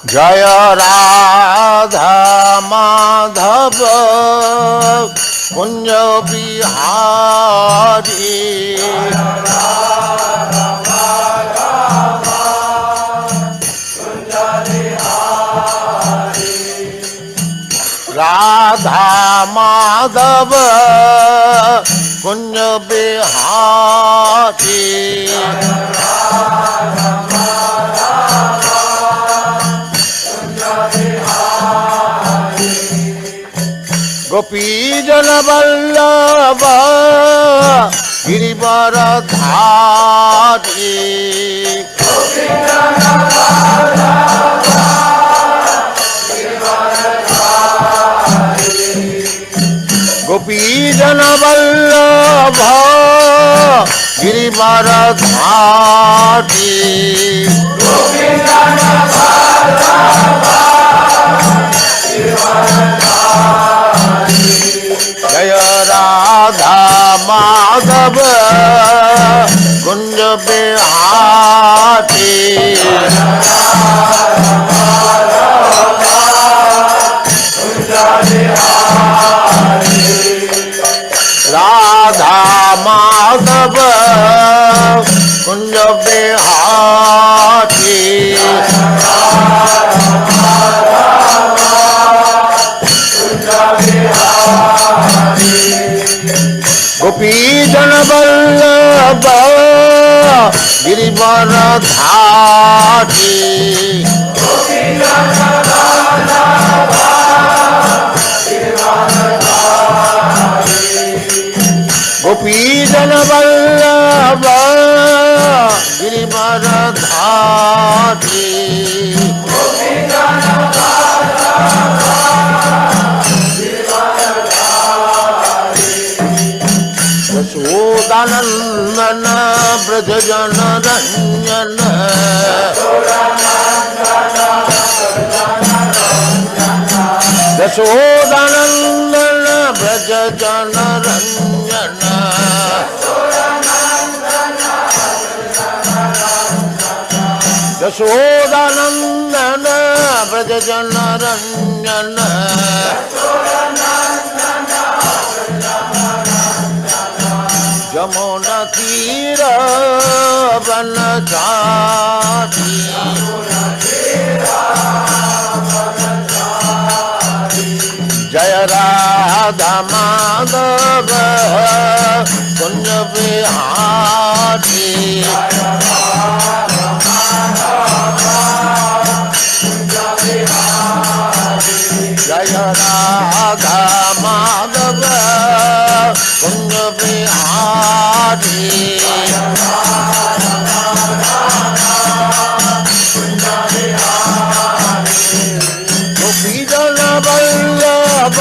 जय राधा माधव कुंज बिहारी राधा माधव कुंज बिहारी गोपी जन वल्लभ गिरिवर धारी गोपी जन वल्लभ गिरिवर धारी जय राधा माधव कुंज बिहारी राधा माधव कुंज बिहारी गोपी जन वल्लभ गिरिवर धारी गोपी जन वल्लभ गिरिवर धारी यशोदानंदन ब्रज जन रंजन यशोदानंदन ब्रज जन रंजन यशोदानंदन ब्रज जन रंजन यमुना तीर बनचारी जय राधा माधव कुंज बिहारी जय राधा माधव कुंज बिहारी गोपी जन वल्लभ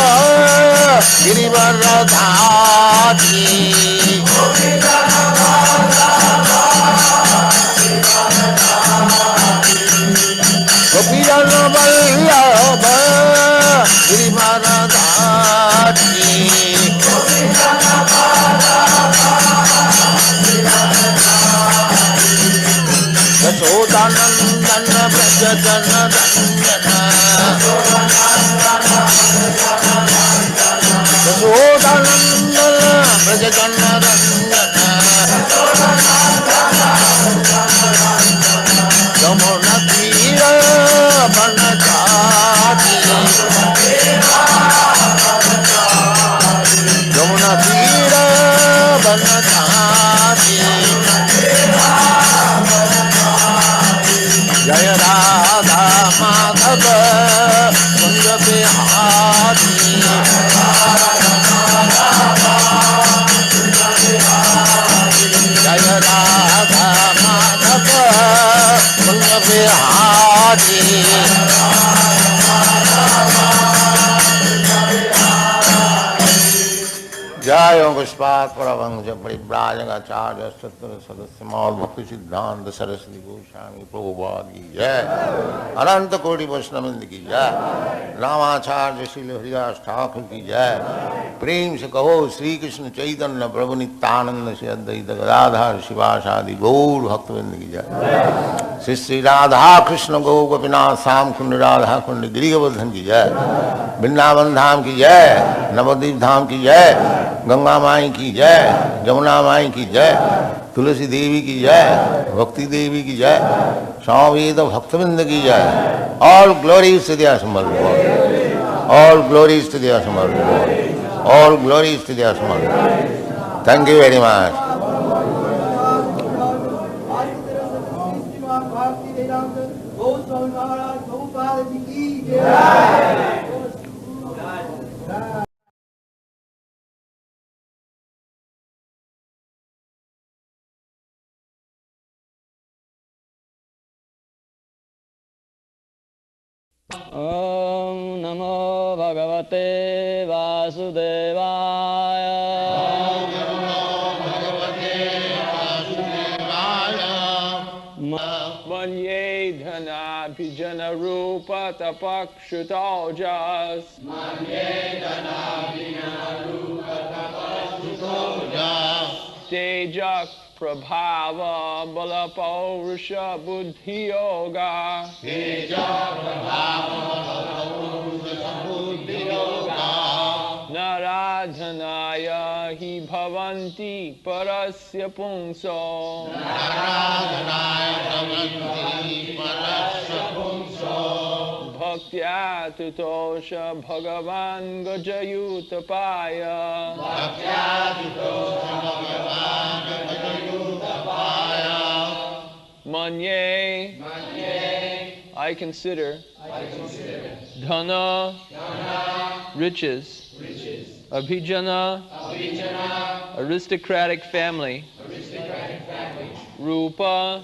गिरिवर धारी गोपी जन वल्लभ गिरिवर धारी यशोदानंदन ब्रज जन रंजन यशोदानंदन ब्रज जन रंजन यमुना तीर बनचारी यमुना तीर बनचारी जय राधा माधव कुंज बिहारी जय राधा माधव कुंज बिहारी जय पुष्पात् परमहंस परिव्राजकाचार्य सदस्य मौल भक्ति सिद्धांत सरस्वती गोस्वामी प्रभुपाद की जय अनंत कोटि वैष्णववृंद की जय रामाचार्य श्रील हरिदास ठाकुर की जय प्रेम से कहो श्री कृष्ण चैतन्य प्रभु नित्यानंद से अद्वैत गदाधर शिवासादि गौर भक्तवृंद की जय। श्री श्री राधा कृष्ण गौ गोपीनाथ श्याम कुंड राधा कुंड गिरि गोवर्धन की जय, वृंदावन धाम की जय, नवद्वीप धाम की जय, गंगा माई की जय, जमुना माई की जय, तुलसी देवी की जय, भक्ति देवी की जय, स्वामी भक्तविंद की जय. All glories to the Assembled Lord. All glories to the Assembled Lord. All glories to the Assembled Lord. Thank you very much. Om Namo Bhagavate Vasudevaya. Om Namo Bhagavate Vasudevaya. Manye Dhana Bhijana Rupa Tapakshutojas. Manye Dhana Bhijana Rupa Tapakshutojas. Tejak Prabhava Bala Paurusha Buddhi Yoga. Teja Prabhava Bala Paurusha Buddhi Yoga. Naradhanaya hi bhavanti parasya pungso. Naradhanaya bhavanti parasya pungso. Bhaktya tutosha bhagavan gajayutapaya. Bhaktya tutosha bhagavan Manye, I consider dhana, riches, abhijana, aristocratic family, rupa,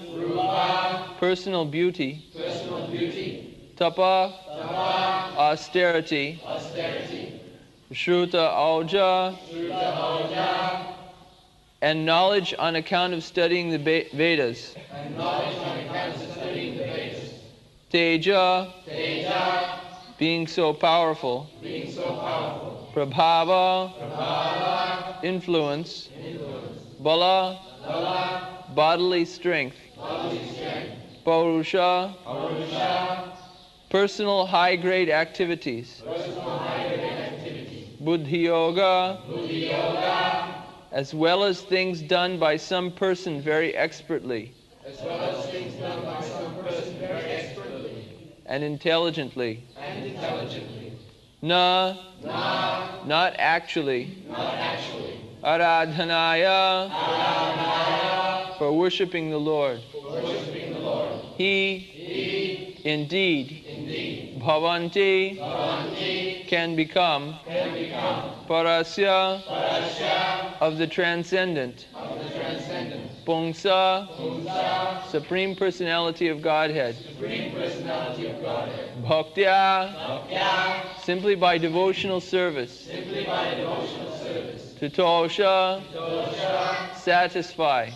personal beauty, tapa, austerity, shruta auja, and knowledge on account of studying the Vedas. Teja, being so powerful. Prabhava, influence. Bala, bodily strength. Paurusha, personal high-grade activities. Buddhi yoga, as well as things done by some person very expertly. And intelligently. Na, not actually. Aradhanaya, for worshiping the Lord. He, indeed, bhavanti, can become, parasya, of the transcendent, pungsa, Supreme Personality of Godhead, bhaktya, simply by devotional service, tutosha, satisfy,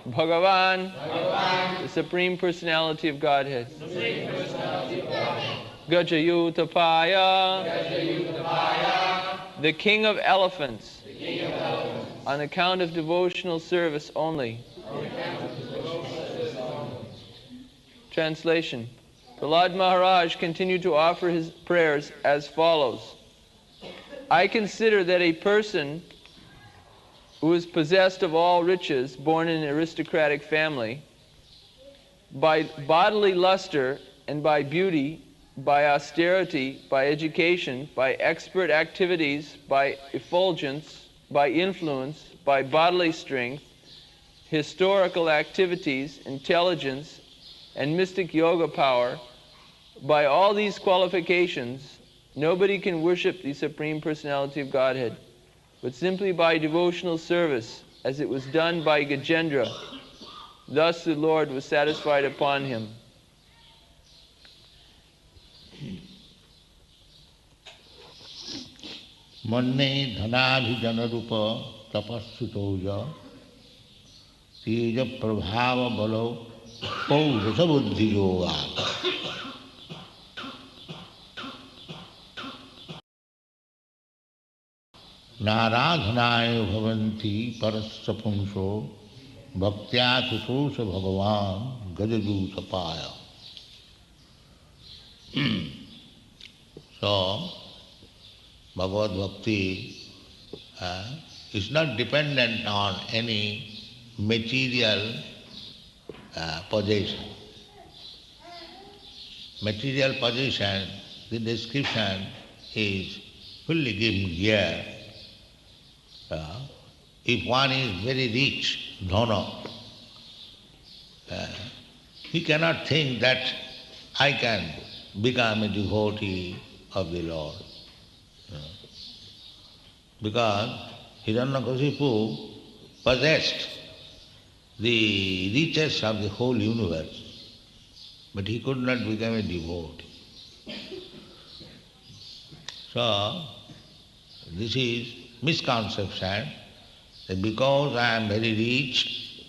Bhagavan, the Supreme Personality of Godhead, Gajayutapaya, the King of Elephants, on account of devotional service only. Translation. Prahlad Maharaj continued to offer his prayers as follows. I consider that a person who is possessed of all riches, born in an aristocratic family, by bodily luster and by beauty, by austerity, by education, by expert activities, by effulgence, by influence, by bodily strength, historical activities, intelligence, and mystic yoga power, by all these qualifications, nobody can worship the Supreme Personality of Godhead, but simply by devotional service, as it was done by Gajendra. Thus the Lord was satisfied upon him. Manne dhanabhijana rupa tapassutoja teja prabhava balo paurusha buddhi yoga. Naradhanaya bhavanti parasya pungso bhaktya tutusha bhagavan gajaju sapaya. So, Bhagavad Bhakti is not dependent on any material possession. Material possession, the description is fully given here. If one is very rich, dhana, he cannot think that I can become a devotee of the Lord. Because Hiranyakasipu possessed the riches of the whole universe, but he could not become a devotee. So, this is misconception that because I am very rich,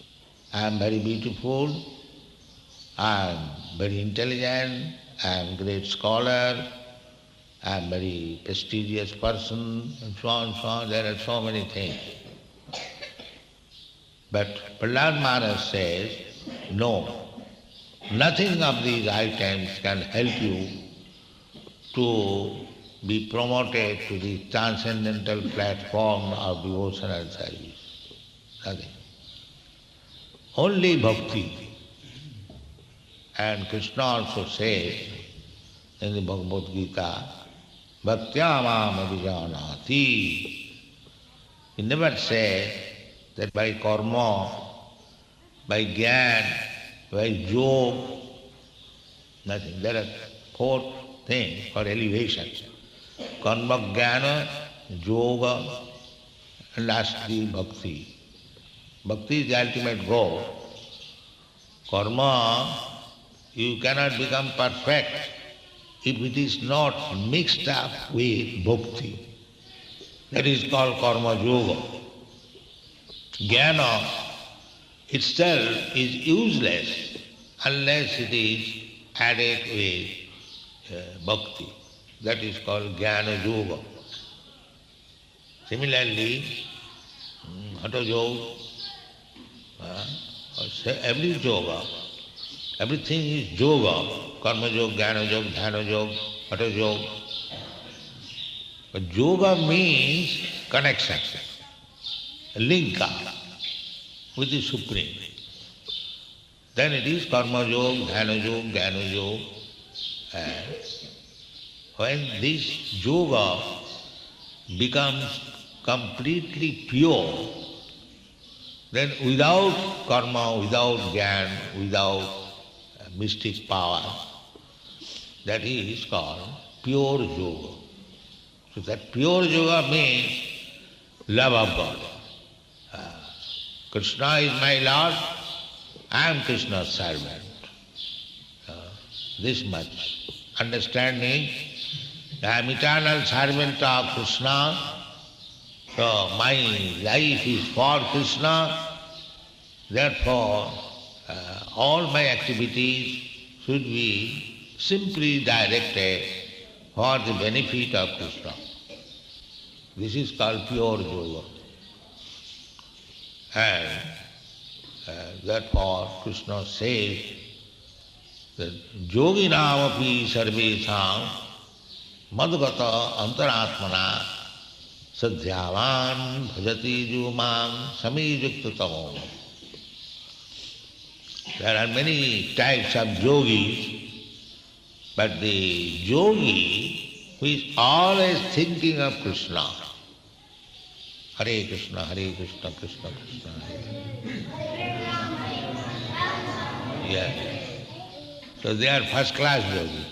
I am very beautiful, I am very intelligent, I am a great scholar, I am a very prestigious person, and so on, so on. There are so many things. But Prahlad Maharaj says, no, nothing of these items can help you to be promoted to the transcendental platform of devotional service. Nothing. Only bhakti. And Krishna also says in the Bhagavad Gita, Bhaktya mam abhijanati. He never said that by karma, by jnana, by yoga, nothing. There are four things for elevation. Karma, jnana, yoga, and lastly bhakti. Bhakti is the ultimate goal. Karma, you cannot become perfect if it is not mixed up with bhakti. That is called karma yoga. Jnana itself is useless unless it is added with bhakti. That is called jnana yoga. Similarly, hatha yoga, every yoga, everything is yoga. Karma yoga, jnana yoga, dhyana yoga, hatha yoga. But yoga means connection, link up with the Supreme. Then it is karma yoga, dhyana yoga, jnana yoga. And when this yoga becomes completely pure, then without karma, without jnana, without mystic power, that is called pure yoga. So that pure yoga means love of God. Krishna is my Lord, I am Krishna's servant. This much understanding, I am eternal servant of Krishna, so my life is for Krishna, therefore all my activities should be simply directed for the benefit of Krishna. This is called pure yoga. And therefore Krishna says that yoginam api sarvesam madgata antaratmana sadhyavan bhajati jumam samijuktatamo. There are many types of yogis, but the yogi who is always thinking of Krishna, Hare Krishna, Hare Krishna, Krishna Krishna, Hare. Yes. So they are first class yogis.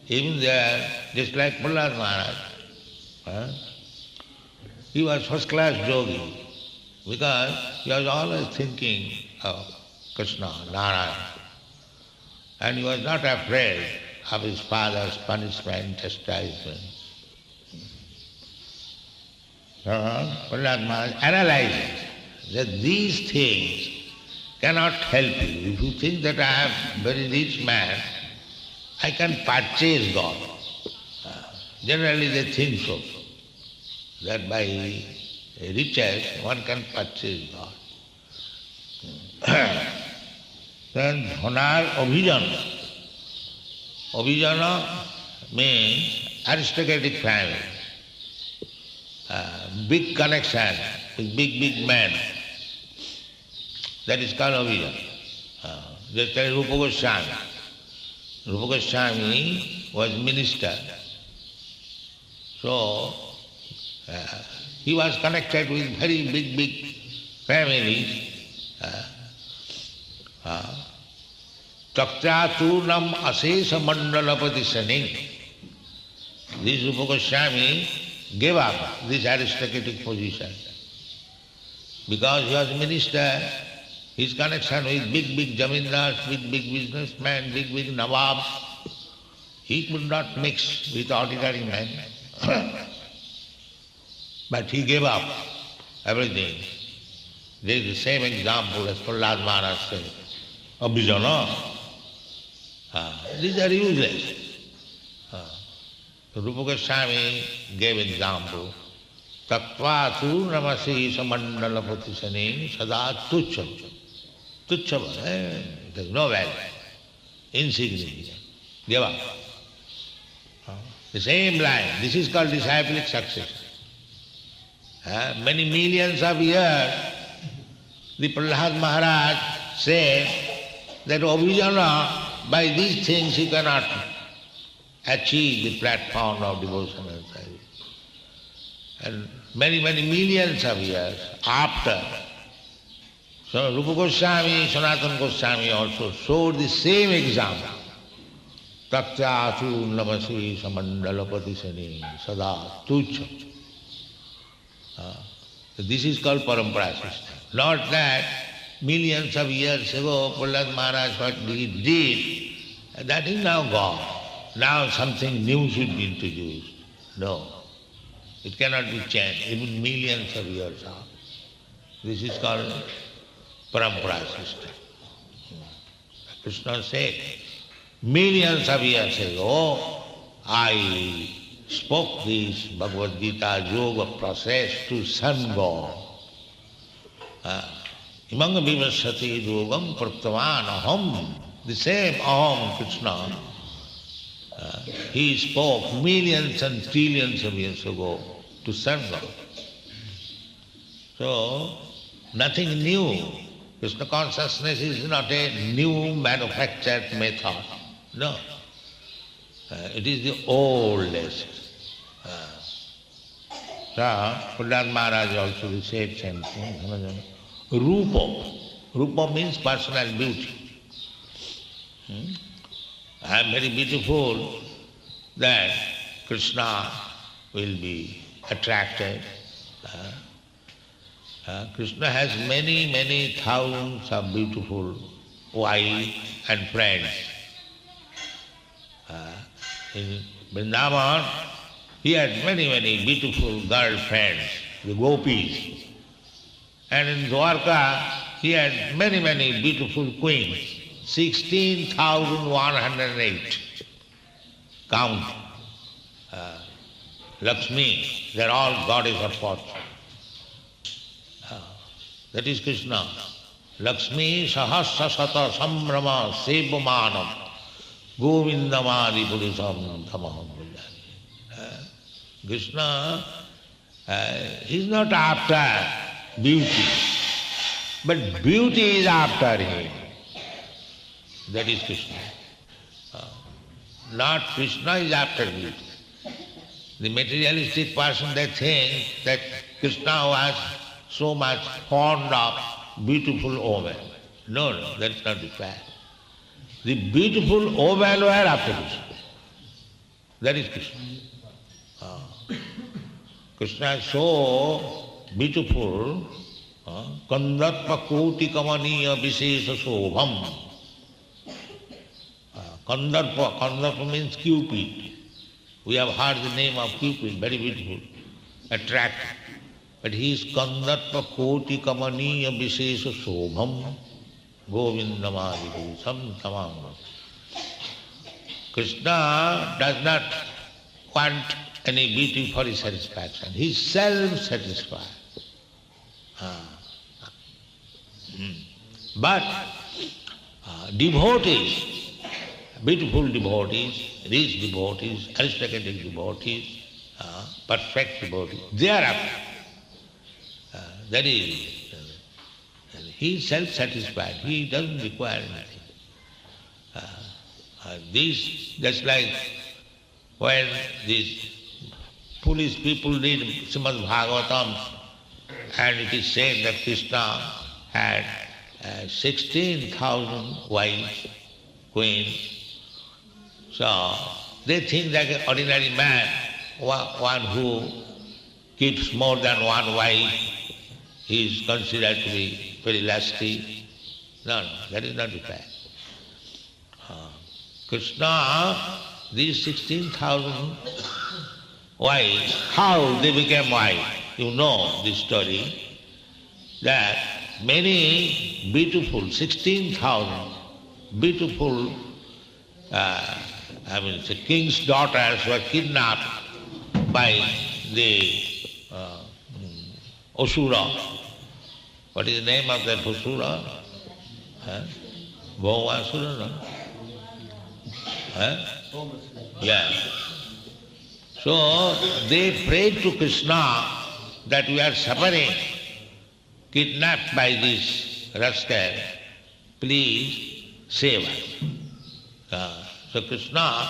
Even they are just like Prahlad Maharaj. He was first class yogi because he was always thinking of Krishna, Narayana. And he was not afraid of his father's punishment, chastisement. Prahlad Maharaj analyzes that these things cannot help you. If you think that I am a very rich man, I can purchase God. Generally they think so, that by riches one can purchase God. Then Dhanar Abhijana. Abhijana means aristocratic family. Big connection with big men. That is called Abhijana. Just like Rupa Goswami. Rupa Goswami was minister. So, he was connected with very big families. Taktaturnam asesa mandalapati saning. This Rupa Goswami gave up this aristocratic position. Because he was minister, his connection with big jamindars, big businessmen, big nawabs, he could not mix with ordinary men. But he gave up everything. There is the same example as Prahlad Maharaj said. Abhijana. These are useless. Rupa Goswami gave example. Tattva tu namasi samandalapati sani sada tucham. Tucham, it has no value. Insignificant. Give up. The same line. This is called disciplic success. Many millions of years, the Prahlad Maharaj said that Abhijana, by these things he cannot achieve the platform of devotional service. And many millions of years after, so Rupa Goswami, Sanatana Goswami also showed the same example. Tatyatu namasi samandalapati sani sada tucham. This is called Parampara system. Not that millions of years ago Prahlad Maharaj what he did, that is now gone. Now something new should be introduced. No. It cannot be changed, even millions of years after. This is called Parampara system. Krishna said, millions of years ago, I spoke this Bhagavad Gita yoga process to sun god. Imanga vivasati yogam pratavan aham. The same aham, Krishna, he spoke millions and trillions of years ago to sun god. So, nothing new. Krishna consciousness is not a new manufactured method. No. It is the oldest. So, Prahlad Maharaj also said same thing. Rupa. Rupa means personal beauty. I am very beautiful, that Krishna will be attracted. Krishna has many thousands of beautiful wives and friends. In Vrindavan, he had many beautiful girlfriends, the gopis. And in Dwarka, he had many beautiful queens, 16,108. Count. Lakshmi, they are all goddess of fortune. That is Krishna. Lakshmi sahasra sata sambrama sevamanam govindamadi purusam tamaham. Krishna is not after beauty, but beauty is after him. That is Krishna. Not Krishna is after beauty. The materialistic person, they think that Krishna was so much fond of beautiful women. No, that is not the fact. The beautiful women were after Krishna. That is Krishna. Krishna is so beautiful. Kandarpa koti kamaniya visesa sobham. Kandarpa means Cupid. We have heard the name of Cupid, very beautiful, attractive. But he is Kandarpa koti kamaniya visesa sobham govindamadi sam tamam. Krishna does not want any beauty for his satisfaction. He is self-satisfied. But devotees, beautiful devotees, rich devotees, aristocratic devotees, perfect devotees, they are up. That is, he is self-satisfied, he doesn't require anything. This, just like when these foolish people read Srimad Bhagavatam, and it is said that Krishna had 16,000 wives, queens. So they think that an ordinary man, one who keeps more than one wife, is considered to be very lusty. No, that is not the fact. Krishna, these 16,000 wives, how they became wives? You know this story, that many beautiful, 16,000 beautiful, the king's daughters were kidnapped by the Asura. What is the name of that Asura? Bhawasura, no? Yeah. So they prayed to Krishna that we are suffering, kidnapped by this rascal, please save us. So Krishna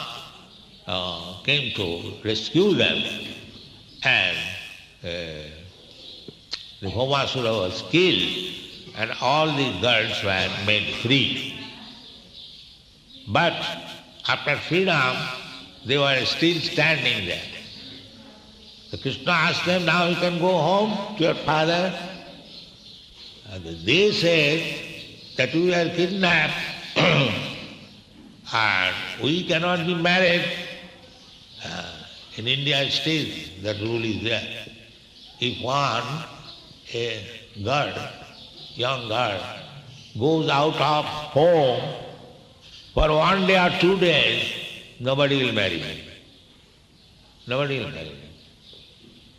came to rescue them, and the Bhawasura was killed, and all the girls were made free. But after freedom, they were still standing there. So Krishna asked them, now you can go home to your father. And they said that we are kidnapped and we cannot be married. In India still that rule is there. If a girl, young girl, goes out of home for 1 day or 2 days, nobody will marry him. Nobody will marry him.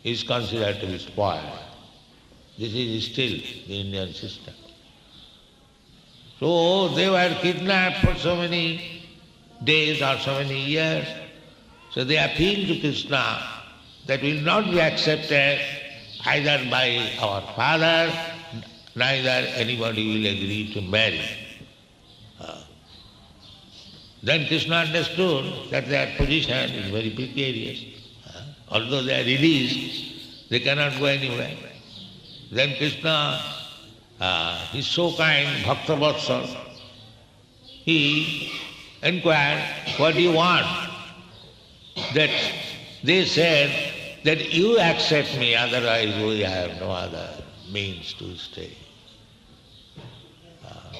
He is considered to be spoiled. This is still the Indian system. So they were kidnapped for so many days or so many years. So they appealed to Krishna that will not be accepted either by our father, neither anybody will agree to marry. Then Krishna understood that their position is very precarious. Although they are released, they cannot go anywhere. Then Krishna, is so kind, Bhakta Vatsal, he inquired, what do you want? That they said that you accept me, otherwise we have no other means to stay.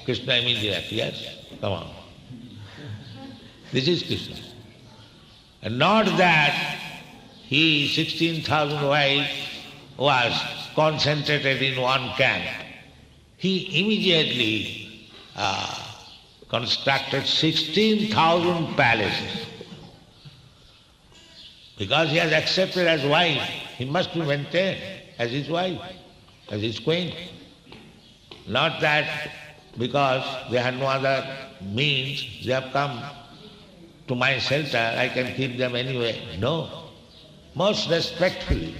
Krishna immediately, yes, come on. This is Krishna. And not that he, 16,000 wives, was concentrated in one camp. He immediately constructed 16,000 palaces. Because he has accepted as wife, he must be maintained as his wife, as his queen. Not that because they had no other means, they have come to my shelter, I can keep them anyway. No. Most respectfully,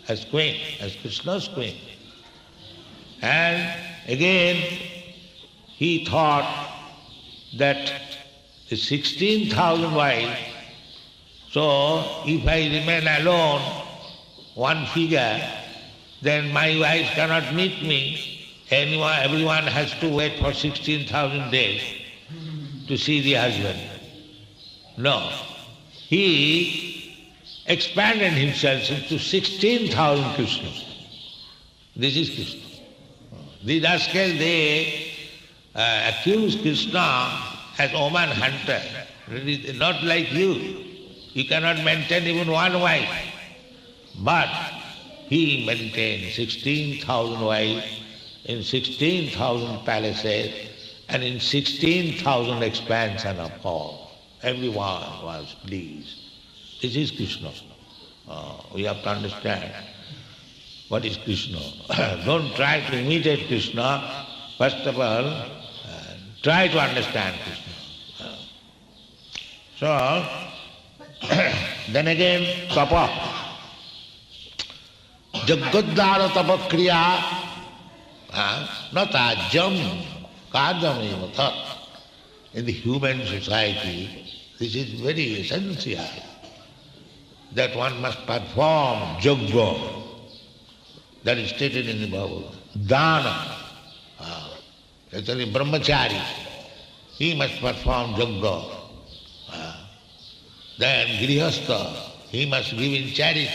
as queen, as Krishna's queen. And again, he thought that the 16,000 wives, so if I remain alone, one figure, then my wife cannot meet me. Everyone has to wait for 16,000 days to see the husband. No. He expanded himself into 16,000 Krishnas. This is Krishna. The rascals, they accuse Krishna as woman hunter. Not like you. You cannot maintain even one wife. But he maintained 16,000 wives in 16,000 palaces and in 16,000 expansion of hall. Everyone was pleased. This is Krishna. We have to understand what is Krishna. Don't try to imitate Krishna. First of all, try to understand Krishna. So, then again, tapa. Jagadhara tapakriya natajam kajam tat. In the human society, this is very essential, that one must perform yajna. That is stated in the Bhagavad. Dana. Actually, brahmachari, he must perform yajna. Then grihastha, he must give in charity.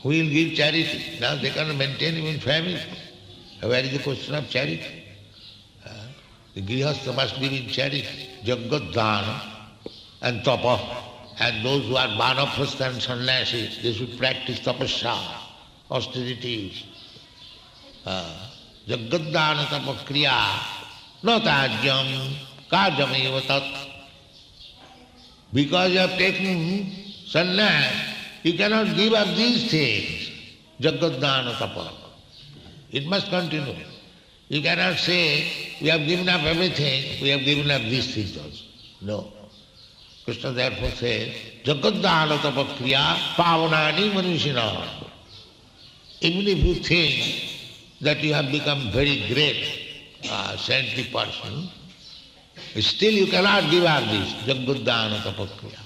Who will give charity? Now they cannot maintain even family. Where is the question of charity? The grihastha must give in charity, jagadhana and tapa. And those who are vanaprastha and sannyasis, they should practice tapasya, austerities. Jagadhana tapakriya natajam kajam tat. Because you have taken sannyas, you cannot give up these things. Jagadhana tapa. It must continue. You cannot say, we have given up everything, we have given up these things also. No. Krishna therefore says, Jagadhana tapakriya pavanani manushina. Even if you think that you have become very great saintly person, still you cannot give up this Jagadhana tapakriya.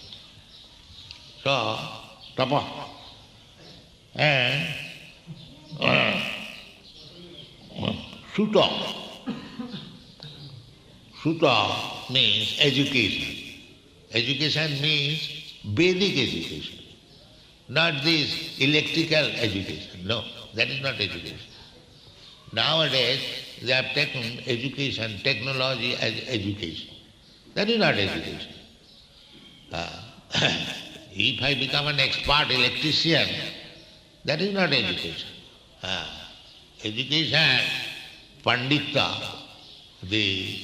So, tapa. And Sutta. Sutta means education. Education means Vedic education, not this electrical education. No, that is not education. Nowadays, they have taken education, technology as education. That is not education. If I become an expert electrician, that is not education. Education, Pandita, the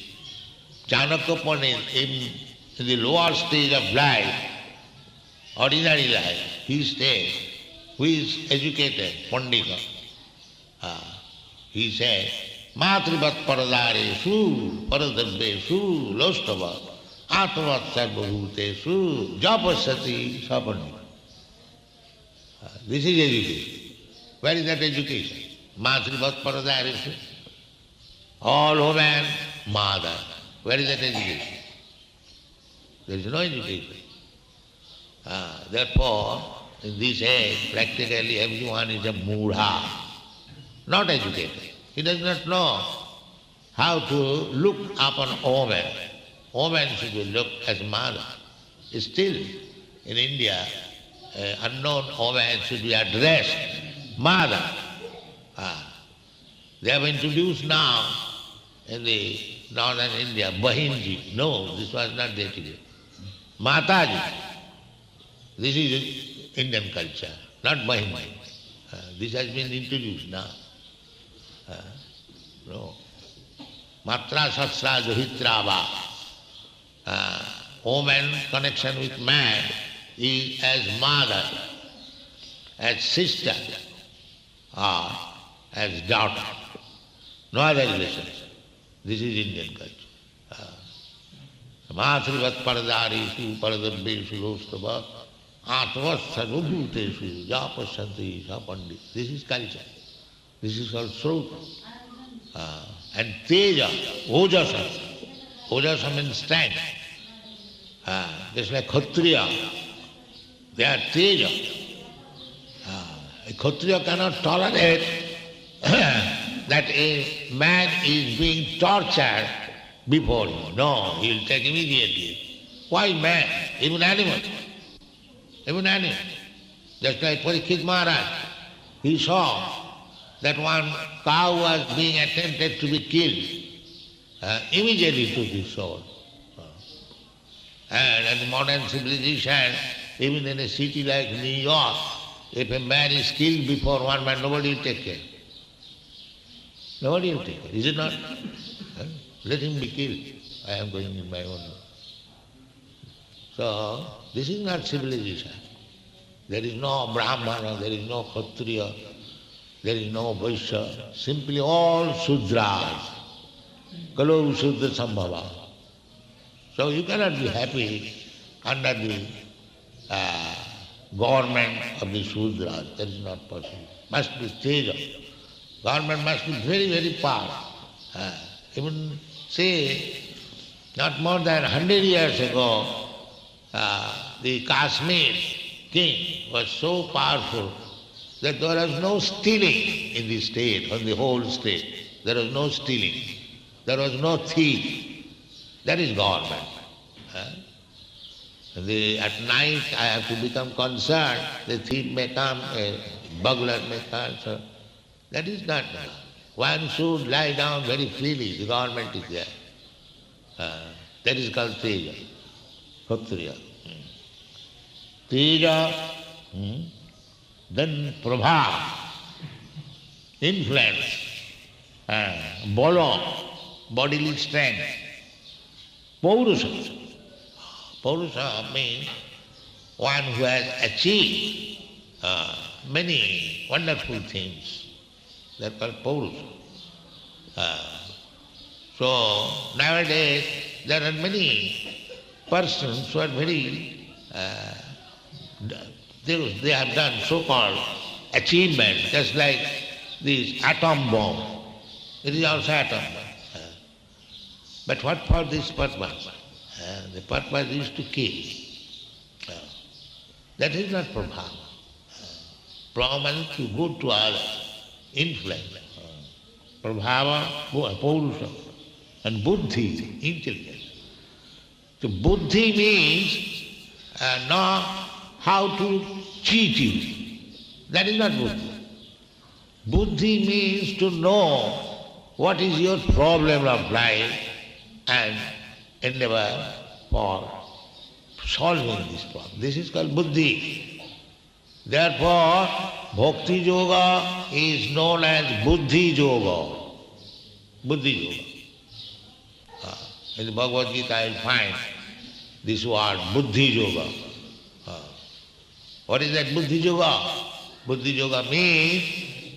Chanakya Pandit, in the lower stage of life, ordinary life, he says, who is educated, Pandita, he says, Matrivat paradareshu, paradarbeshu, lostavat, atmat sarvabhuteshu, japasati, sapandita. This is education. Where is that education? Matrivat paradareshu. All women, mother. Where is that education? There is no education. Therefore, in this age, practically everyone is a mudha, not educated. He does not know how to look upon a woman. Woman should be looked as mother. Still, in India, an unknown woman should be addressed mother. They have introduced now in the northern India, Bahinji. No, this was not the education. Mataji. This is Indian culture, not Bahinji. This has been introduced now. No. Matra sasra johitrava. Woman connection with man is as mother, as sister, or as daughter. No other relations. This is Indian culture. Matrivat paradarishu paradarbeshu lostava atmas sarvabhuteshu japasyanti sapandit. This is culture. This is called sruta. And teja, ojasa. Ojasa means strength. Just like Kshatriya, they are teja. A Kshatriya cannot tolerate that a man is being tortured before him. No, he will take immediately. Why man? Even animal. Even animal. Just like Parikshit Maharaj, he saw that one cow was being attempted to be killed. Immediately took his sword. And in modern civilization, even in a city like New York, if a man is killed before one man, nobody will take care. Nobody will take care, is it not? Let him be killed. I am going in my own way. So, this is not civilization. There is no Brahmana, there is no Kshatriya. There is no Vaishya, simply all Sudras. Kalu Sudra Sambhava. So you cannot be happy under the government of the Sudras. That is not possible. Must be Teja. Government must be very, very powerful. Even say, not more than 100 years ago, the Kashmir king was so powerful that there was no stealing in the state, on the whole state. There was no stealing. There was no thief. That is government. At night I have to become concerned, the thief may come, a burglar may come. So that is not. One should lie down very freely, the government is there. That is called Teja, Kshatriya. Teja, then Prabhava, influence, Bolo, bodily strength, Paurusha. Paurusha means one who has achieved many wonderful things. They are called Paurusha. So nowadays there are many persons who are very they have done so-called achievement, just like this atom bomb. It is also atom bomb. But what for this purpose? The purpose is to kill. That is not Prabhava. Prabhava means to good to others, influence. Prabhava, Paurusha, and Buddhi, intelligence. So Buddhi means not how to cheat you. That is not Buddhi. Buddhi means to know what is your problem of life and endeavor for solving this problem. This is called Buddhi. Therefore, Bhakti Yoga is known as Buddhi Yoga. Buddhi Yoga. In the Bhagavad Gita I will find this word, Buddhi Yoga. What is that Buddhi Yoga? Buddhi Yoga means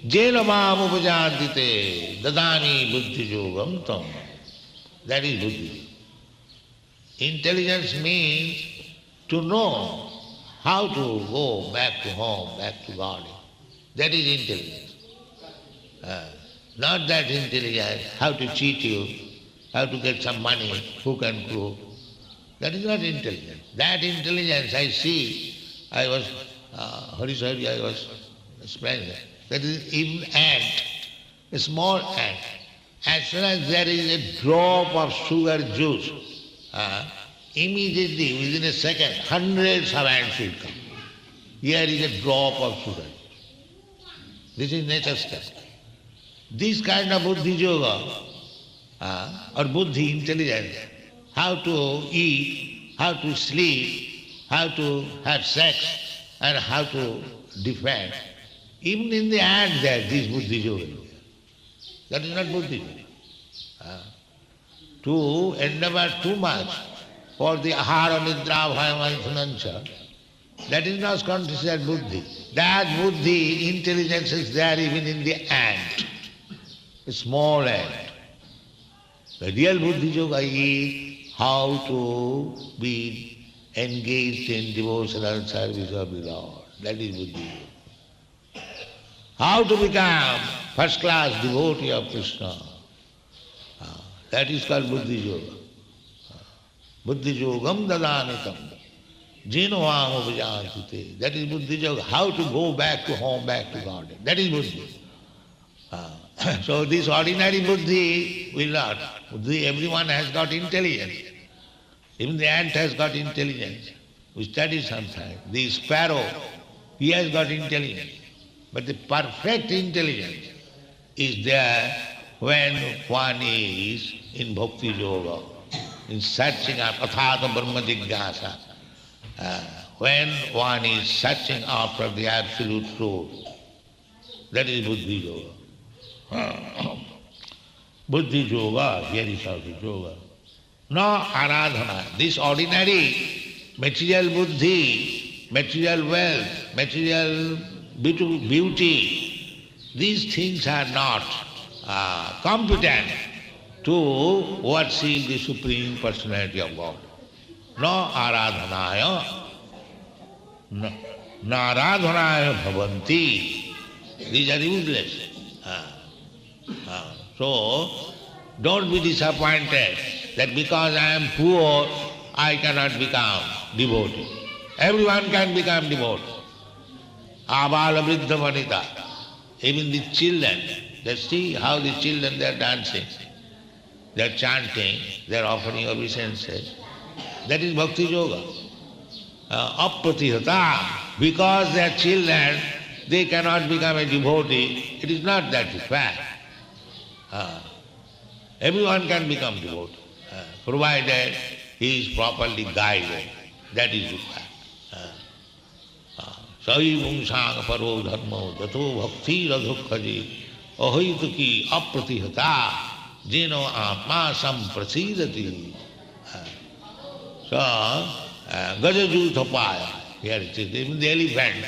Jena mam upajantite dadami Buddhi Yogam tam. That is Buddhi. Intelligence means to know how to go back to home, back to God. That is intelligence. Not that intelligence, how to cheat you, how to get some money, who can prove. That is not intelligence. That intelligence I see, I was, Harisari, I was explaining that is even ant, a small ant. As soon as there is a drop of sugar juice, immediately, within a second, hundreds of ants will come. Here is a drop of sugar. This is nature's test. This kind of Buddhi Yoga, or Buddhi intelligence, how to eat, how to sleep, how to have sex, and how to defend. Even in the ant there, this Buddhi Yoga. That is not Buddhi Yoga. To endeavor too much for the ahara nidra bhayam, that is not considered Buddhi. That Buddhi, intelligence is there even in the ant, a small ant. The real Buddhi Yoga is how to be engaged in devotional service of the Lord. That is Buddhi Yoga. How to become first-class devotee of Krishna. That is called Buddhi Yoga. Buddhi Yogam dadanitam. Jinovam upajantite. That is Buddhi Yoga. How to go back to home, back to God. That is Buddhi. So this ordinary Buddhi will not. Buddhi, everyone has got intelligence. Even the ant has got intelligence. We study sometimes. The sparrow, he has got intelligence. But the perfect intelligence is there when one is in Bhakti Yoga, in searching after Athata Brahma Jigyasa, when one is searching after the absolute truth. That is Buddhi Yoga. Buddhi Yoga, here is how to yoga. No aradhana. This ordinary material buddhi, material wealth, material beauty, these things are not competent to worship the Supreme Personality of God. No aradhanaya, no aradhanaya bhavanti. These are useless. So, don't be disappointed that because I am poor, I cannot become devotee. Everyone can become devotee. Abala vriddha vanita. Even the children, they see how the children they are dancing, they are chanting, they are offering obeisances. That is bhakti yoga. Apratihata. Because they are children, they cannot become a devotee. It is not that fact. Everyone can become devotee, provided he is properly guided. That is the fact. Sai mungsang paro dharmo dato bhakti radhukhaji ahoituki apratihata jeno atma samprasidati. So, Gajajutapaya, here it is, even the elephant,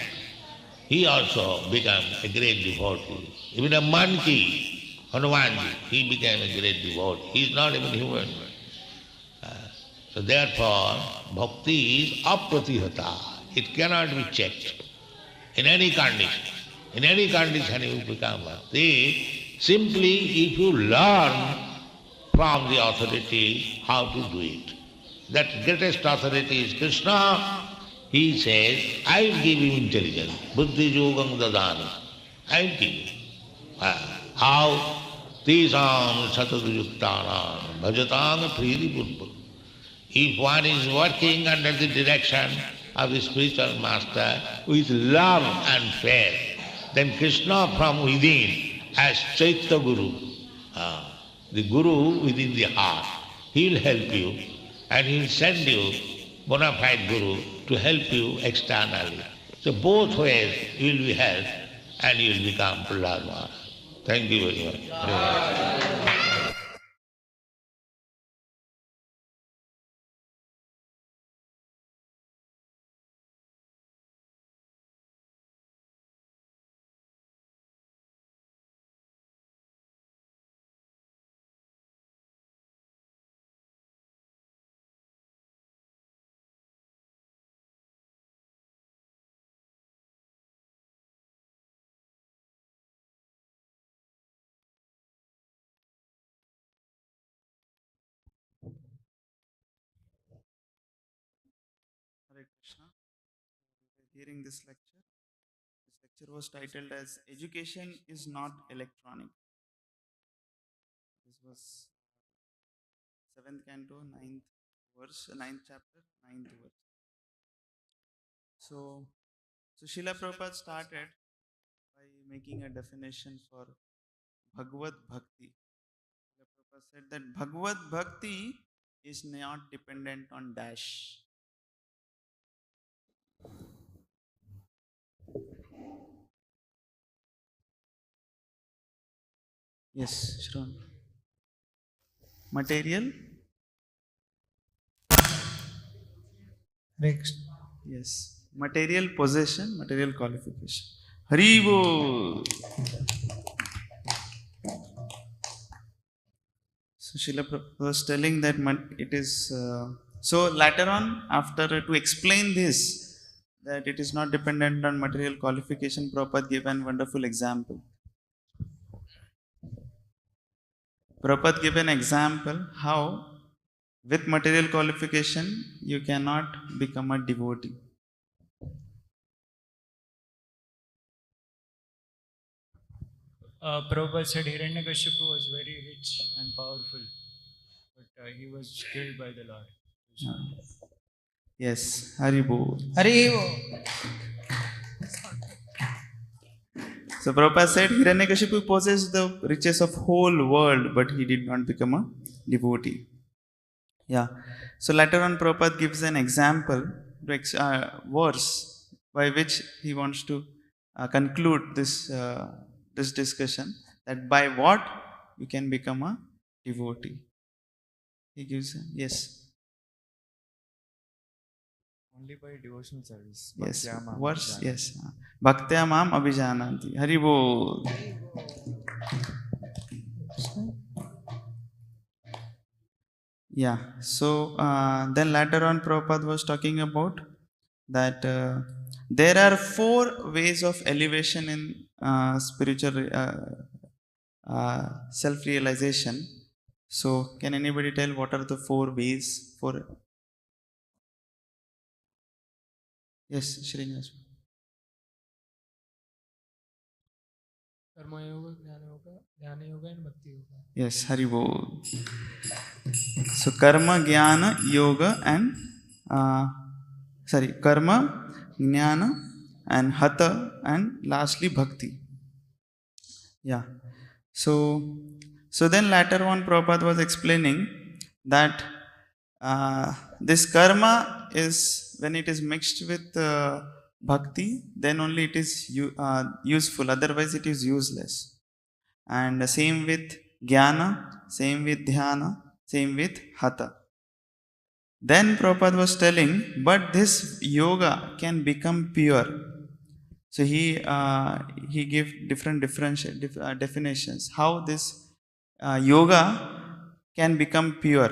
he also became a great devotee. Even a monkey, Hanumanji, he became a great devotee. He is not even human. So therefore, bhakti is apratihata. It cannot be checked in any condition. In any condition you become bhakti. Simply if you learn from the authority how to do it. That greatest authority is Krishna. He says, I will give you intelligence. Buddhi yogam dadani. I will give you. How? Tisam sataduyuktanam bhajatang priri bulbul. If one is working under the direction of the spiritual master with love and faith, then Krishna from within as Chaitya Guru, the Guru within the heart, he will help you and he will send you bona fide Guru to help you externally. So both ways you will be helped and you will become Prahlad Maharaj. Thank you very much. Hare Krishna. Hearing this lecture. This lecture was titled as Education is Not Electronic. This was seventh canto, ninth verse, ninth chapter, ninth verse. So Srila Prabhupada started by making a definition for Bhagavad Bhakti. Srila Prabhupada said that Bhagavad Bhakti is not dependent on dash. Yes, Shravan. Material? Next. Yes. Material possession, material qualification. Haribo. So Srila Prabhupada was telling that it is so later on, after to explain this, that it is not dependent on material qualification, Prabhupada gave an wonderful example. Prabhupada gave an example how with material qualification you cannot become a devotee. Prabhupada said Hiranyakashipu was very rich and powerful, but he was killed by the Lord. Yes, Haribo. Haribo. So Prabhupada said Hiranyakashipu possessed the riches of whole world, but he did not become a devotee. Yeah. So later on, Prabhupada gives an example, verse, by which he wants to conclude this discussion, that by what you can become a devotee. He gives, yes. only by devotional service. Yes, Bhaktya Mam verse, Abhijanati. yes. Bhaktya Mam Abhijananti. Hari Bol. Yeah, so then later on Prabhupada was talking about that there are 4 ways of elevation in spiritual self-realization. So can anybody tell what are the 4 ways for? Yes, Srinivas. Karma Yoga, Jnana Yoga and Bhakti Yoga. Yes, Hari Bol. So karma, jnana, yoga and karma, jnana and hatha and lastly bhakti. Yeah. So then later on Prabhupada was explaining that this karma is when it is mixed with bhakti, then only it is useful. Otherwise, it is useless. And same with jnana, same with dhyana, same with hatha. Then Prabhupada was telling, but this yoga can become pure. So he gave different definitions how this yoga can become pure.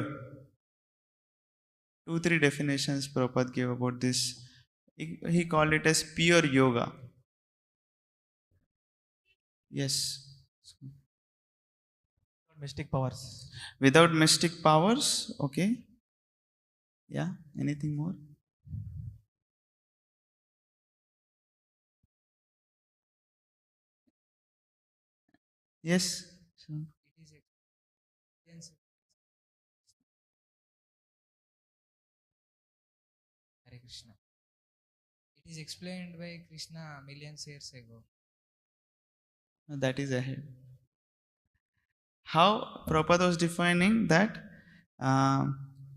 2-3 definitions Prabhupada gave about this. He called it as pure yoga. Yes. Mystic powers. Without mystic powers, okay. Yeah, anything more? Yes. So, It is experience. Hare Krishna. It is explained by Krishna millions years ago. that is ahead. How Prabhupada was defining that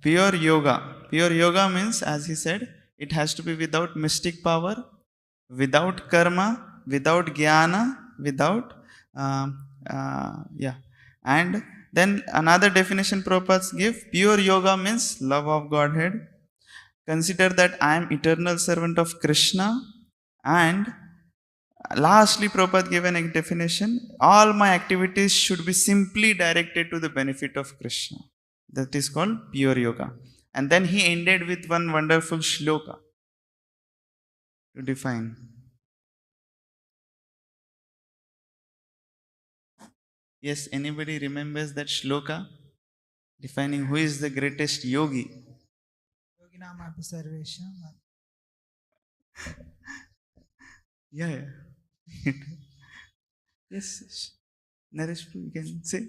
pure yoga. Pure yoga means, as he said, it has to be without mystic power, without karma, without jnana, without and then another definition Prabhupada give, pure yoga means love of Godhead. Consider that I am eternal servant of Krishna, and lastly Prabhupada gave a definition, all my activities should be simply directed to the benefit of Krishna. That is called pure yoga. And then he ended with one wonderful shloka to define. Yes, anybody remembers that shloka? Defining who is the greatest yogi. Yoginam api sarvesham. Yeah. Yes. Naresh, you can say.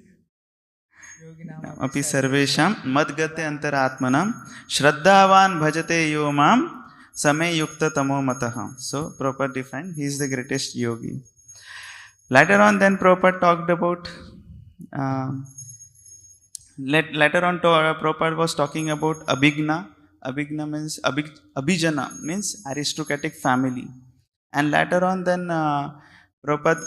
Yoginam Api sarvesham madgate antaratmanam shraddhavan bhajate yo mam same yukta tamo mataham. So Prabhupada defined he is the greatest yogi. Later on, then Prabhupada talked about. Later on, Prabhupada was talking about abhigna. Abhigna means abhijana means aristocratic family. And later on, then Prabhupada,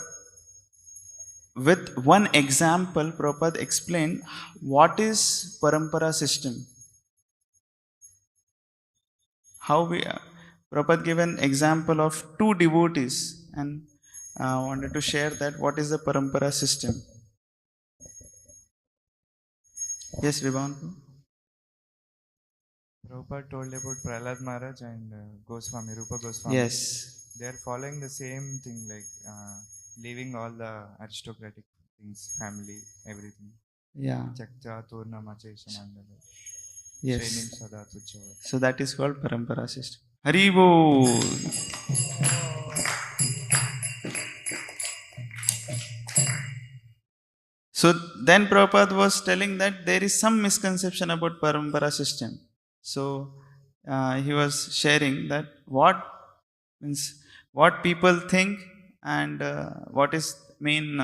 with one example, Prabhupada explained what is Parampara system. How we Prabhupada gave an example of 2 devotees and wanted to share that what is the Parampara system. Yes, Vibhavan. Prabhupada told about Prahlad Maharaj and Goswami, Rupa Goswami. Yes. They are following the same thing, like leaving all the aristocratic things, family, everything. Yeah. Chakcha Turna Machesha Mandala. Yes. Shrenim Sada Tuchava. So that is called Parampara system. Hari Bol. So then Prabhupada was telling that there is some misconception about Parampara system. So he was sharing that what people think and what is main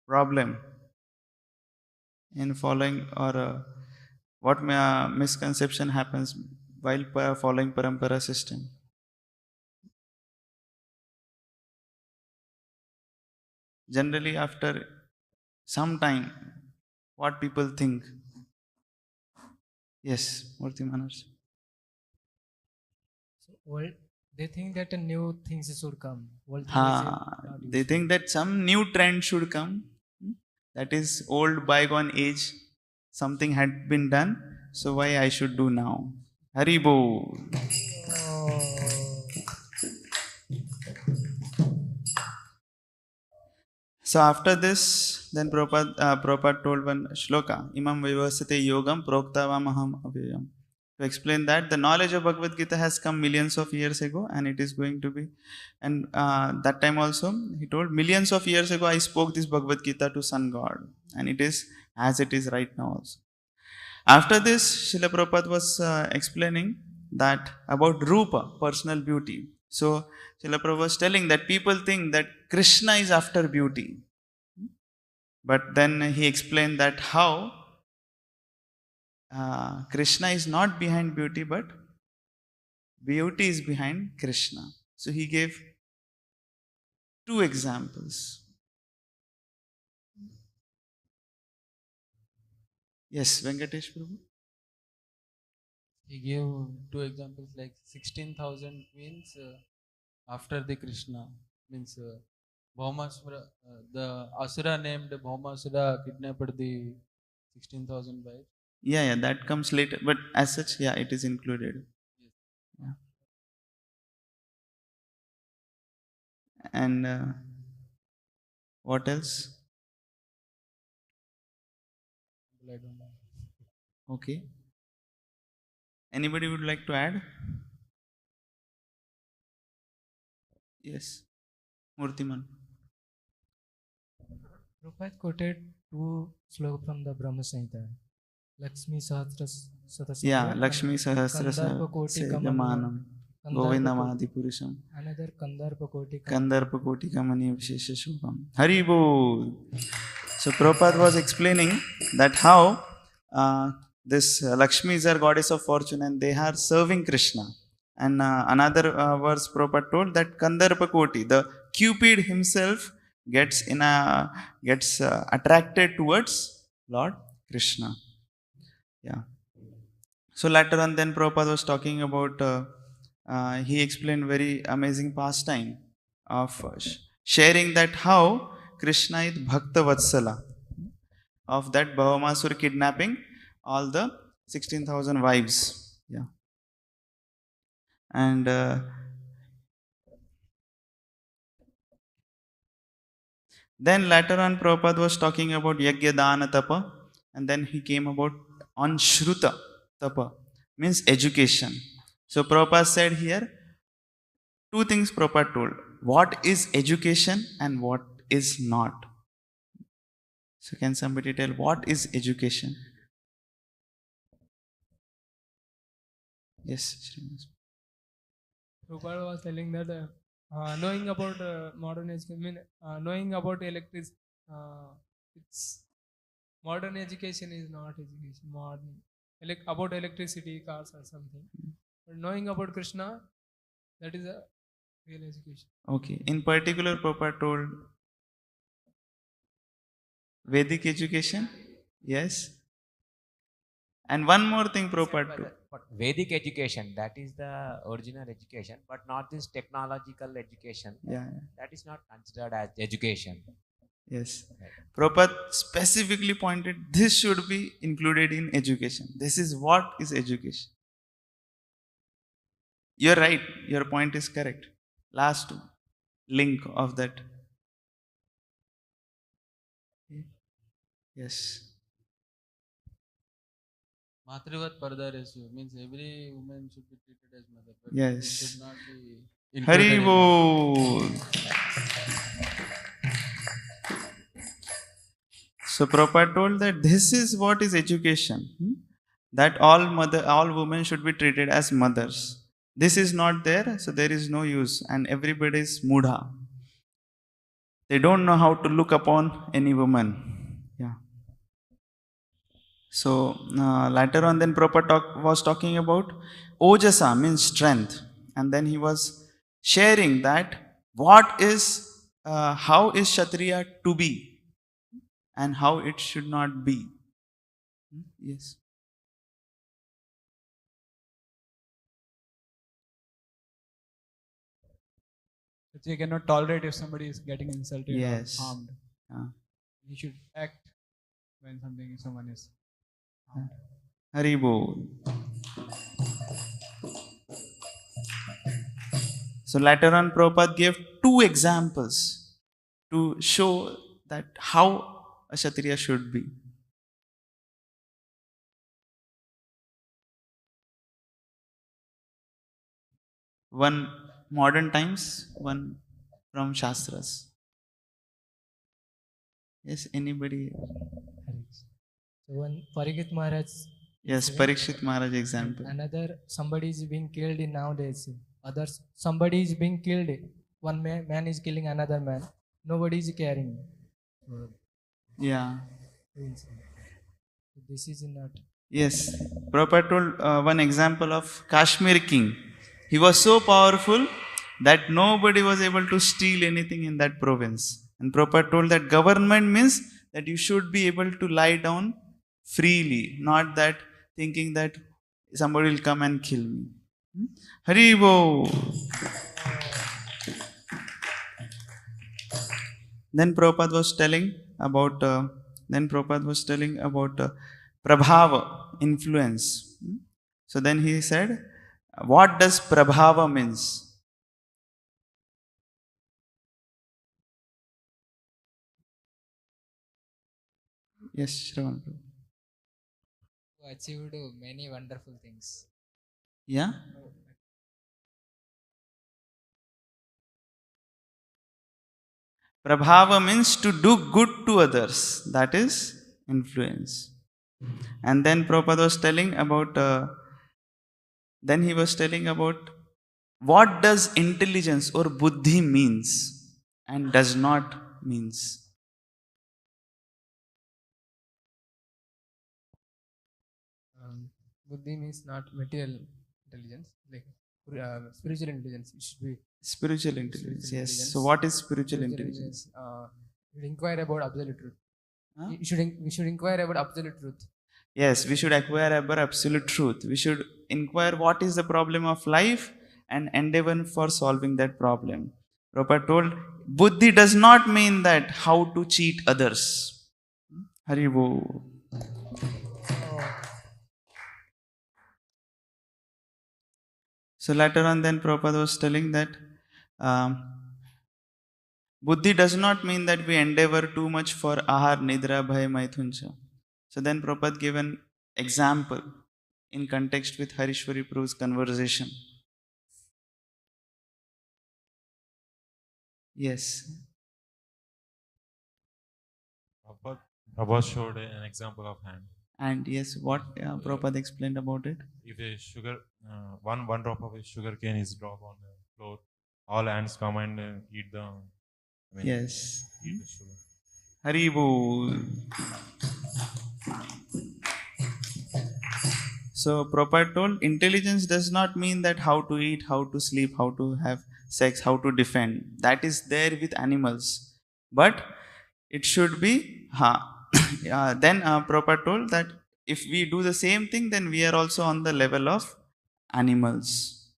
problem in following, or what misconception happens while following Parampara system. Generally, after some time, what people think. Yes, Murti Manas. Old, they think that a new things should come. Old things Ha, they think that some new trend should come. That is old bygone age. Something had been done, so why I should do now? Haribo. So after this, then Prabhupada told one shloka, Imam Vivasate Yogam Proktavamaham Avyayam. To explain that the knowledge of Bhagavad Gita has come millions of years ago and it is going to be, and that time also he told millions of years ago I spoke this Bhagavad Gita to Sun God and it is as it is right now also. After this, Srila Prabhupada was explaining that about Rupa, personal beauty. So Srila Prabhupada was telling that people think that Krishna is after beauty. But then he explained that how Krishna is not behind beauty, but beauty is behind Krishna. So he gave two examples. Yes, Venkatesh Prabhu. He gave two examples like 16,000 queens after the Krishna. Means Bhaumasura, the Asura named Bhaumasura kidnapped the 16,000 wives. Yeah, that comes later. But as such, yeah, it is included. Yeah. And what else? I don't know. Okay. Anybody would like to add? Yes. Murtiman. Prabhupada quoted two slokas from the Brahma Samhita. Lakshmi Sahasra Satasya. Yeah, Lakshmi Kandarpa Koti Sahasra Kamanam. Govindamadi Purusham. Another Kandarpa Koti Kandarpa Koti Kamani Vishesha Shubham. Haribo. So Prabhupada was explaining that how this Lakshmi is our goddess of fortune and they are serving Krishna. And another verse Prabhupada told that Kandarpa Koti, the Cupid himself gets attracted towards Lord Krishna. Yeah. So later on, then Prabhupada was talking about. He explained very amazing pastime of sharing that how Krishna is Bhakta Vatsala, of that Bhavamasur kidnapping all the 16,000 wives. Yeah. And then later on Prabhupada was talking about Yagya Dana Tapa, and then he came about on Shruta Tapa, means education. So Prabhupada said here, two things Prabhupada told. What is education and what is not? So can somebody tell what is education? Yes, Srinivas. Prabhupada was telling that knowing about modern education, knowing about electricity, it's modern education is not education. Modern about electricity, cars or something. But knowing about Krishna, that is a real education. Okay. In particular, Prabhupada told Vedic education. Yes. And one more thing, Prabhupada told. But Vedic education, that is the original education, but not this technological education. Yeah. That is not considered as education. Yes. Prabhupada specifically pointed this should be included in education. This is what is education. You're right. Your point is correct. Last link of that. Yes. Matrivat Pardaresu means every woman should be treated as mother. But Yes. it should not be included in- Haribo. So Prabhupada told that this is what is education. That all women should be treated as mothers. This is not there, so there is no use, and everybody is mudha. They don't know how to look upon any woman. Yeah. So later on, then Prabhupada was talking about ojasa means strength, and then he was sharing that how is Kshatriya to be, and how it should not be. Yes. Which he cannot tolerate if somebody is getting insulted Yes. or harmed. Ah. He should act when someone is harmed. Haribo. So later on, Prabhupada gave two examples to show that how a Kshatriya should be. One modern times, one from Shastras. Yes, anybody? So one Parikshit Maharaj. Yes, Parikshit Maharaj example. Another, somebody is being killed in nowadays. Others, somebody is being killed. One man is killing another man. Nobody is caring. Yeah. This is not. Yes, Prabhupada told one example of Kashmir king. He was so powerful that nobody was able to steal anything in that province. And Prabhupada told that government means that you should be able to lie down freely, not that thinking that somebody will come and kill me. Haribo. Then Prabhupada was telling about Prabhava influence. So then he said, what does Prabhava means? Yes, Shravan. Who achieved many wonderful things. Yeah? Prabhava means to do good to others. That is influence. And then Prabhupada was telling about, what does intelligence or buddhi means and does not means. Buddhi means not material intelligence, like spiritual intelligence. It should be spiritual intelligence. Yes. So what is spiritual intelligence? You should inquire about absolute truth. Huh? We should inquire about absolute truth. Yes, we should acquire about absolute truth. We should inquire what is the problem of life and endeavor for solving that problem. Prabhupada told, buddhi does not mean that how to cheat others. Haribo. So later on then Prabhupada was telling that buddhi does not mean that we endeavor too much for ahar, nidra, bhaya, maithuncha. So then Prabhupada gave an example in context with Harishwari Prabhu's conversation. Yes. Prabhupada showed an example of hand. And yes, what Prabhupada explained about it? If a sugar, one drop of a sugar cane is dropped on the floor, all ants come and eat the. Yes. Eat the sugar. Haribo. So Prabhupada told, intelligence does not mean that how to eat, how to sleep, how to have sex, how to defend. That is there with animals. But it should be, then Prabhupada told that if we do the same thing, then we are also on the level of animals.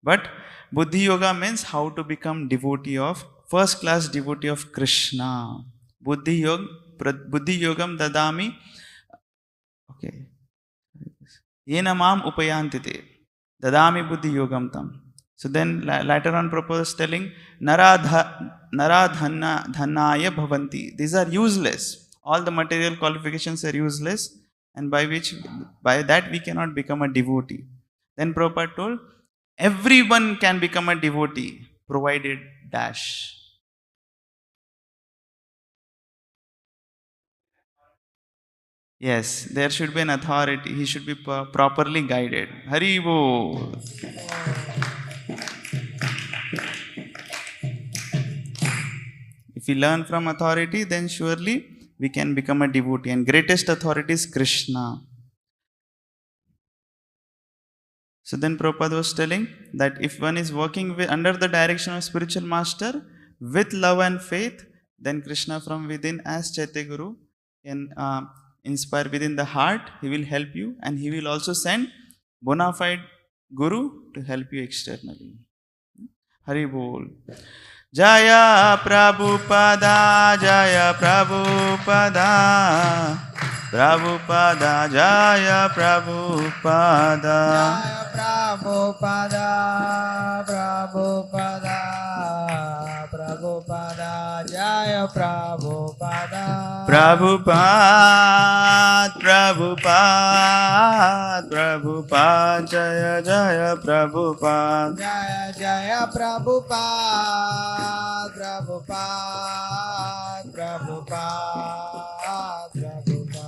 But Buddhi Yoga means how to become devotee of, first class devotee of Krishna. Buddhi Yogam dadami. Okay. Yena mam upayantite. Dadami Buddhi Yogam tam. So then later on Prabhupada is telling, Nara dhanaya bhavanti. These are useless. All the material qualifications are useless, and by that we cannot become a devotee. Then Prabhupada told, everyone can become a devotee, provided dash. Yes, there should be an authority. He should be properly guided. Haribo. If we learn from authority, then surely we can become a devotee. And greatest authority is Krishna. So then Prabhupada was telling that if one is working under the direction of spiritual master with love and faith, then Krishna from within as Chaitya Guru can inspire within the heart. He will help you, and he will also send bona fide Guru to help you externally. Hari Bol. Jaya Prabhupada, Jaya Prabhupada, Prabhupada, Jaya Prabhupada, Jaya Prabhupada, Prabhupada, Prabhupada, Jaya Prabhupada. Prabhupada, Prabhupada, Prabhupada, Jaya Jaya Prabhupada. Jaya Jaya Prabhupada, Prabhupada, Prabhupada, Prabhupada.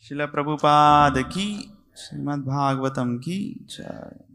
Srila Prabhupada ki, Srimad Bhagavatam ki jai.